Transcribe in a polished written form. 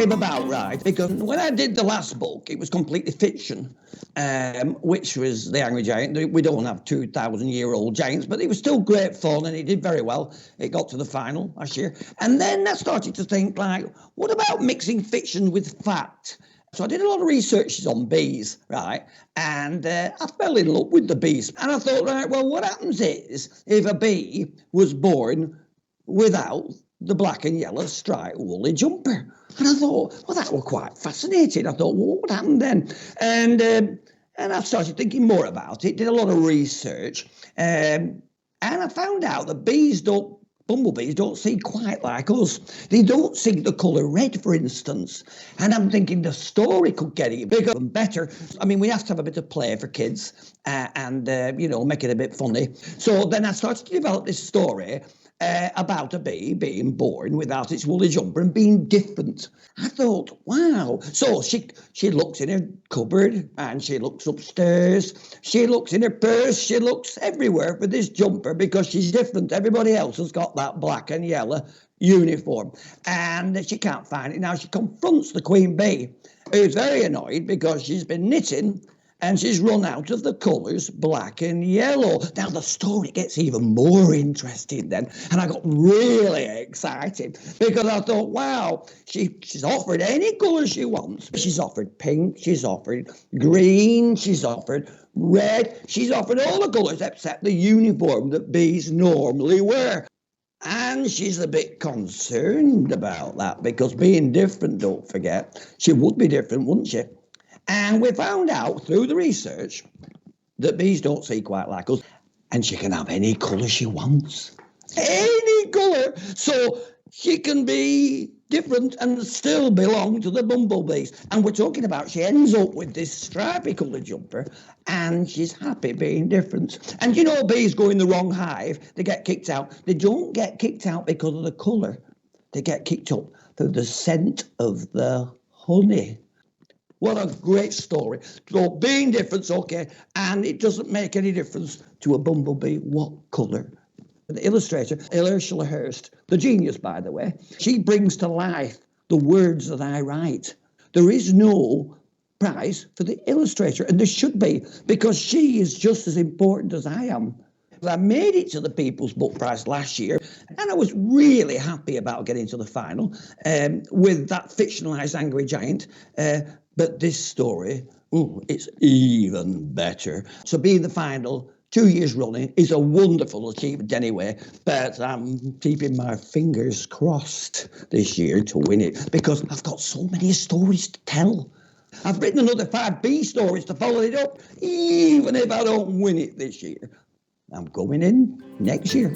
came about, right, because when I did the last book, it was completely fiction, which was The Angry Giant. We don't have 2,000-year-old giants, but it was still great fun, and it did very well. It got to the final last year. And then I started to think, like, what about mixing fiction with fact? So I did a lot of research on bees, right? And I fell in love with the bees. And I thought, right, well, what happens is if a bee was born without the black and yellow striped woolly jumper? And I thought, well, that was quite fascinating. I thought, well, what would happen then? And I started thinking more about it, did a lot of research, and I found out that bumblebees don't see quite like us. They don't see the colour red, for instance. And I'm thinking the story could get it bigger and better. I mean, we have to have a bit of play for kids and make it a bit funny. So then I started to develop this story about a bee being born without its woolly jumper and being different. I thought, wow. So she looks in her cupboard and she looks upstairs. She looks in her purse. She looks everywhere for this jumper because she's different. Everybody else has got that black and yellow uniform. And she can't find it. Now she confronts the queen bee, who's very annoyed because she's been knitting and she's run out of the colours black and yellow. Now the story gets even more interesting then. And I got really excited because I thought, wow, she's offered any colour she wants. She's offered pink, she's offered green, she's offered red. She's offered all the colours except the uniform that bees normally wear. And she's a bit concerned about that because being different, don't forget, she would be different, wouldn't she? And we found out through the research that bees don't see quite like us, and she can have any colour she wants. Any colour. So she can be different and still belong to the bumblebees. And we're talking about she ends up with this stripy coloured jumper, and she's happy being different. And bees go in the wrong hive, they get kicked out. They don't get kicked out because of the colour. They get kicked out through the scent of the honey. What a great story. So being different's okay, and it doesn't make any difference to a bumblebee what colour. The illustrator, Ursula Hurst, the genius, by the way, she brings to life the words that I write. There is no prize for the illustrator, and there should be, because she is just as important as I am. I made it to the People's Book Prize last year, and I was really happy about getting to the final with that fictionalised Angry Giant. But this story, it's even better. So being the final 2 years running is a wonderful achievement anyway, but I'm keeping my fingers crossed this year to win it because I've got so many stories to tell. I've written another 5 bee stories to follow it up, even if I don't win it this year. I'm going in next year.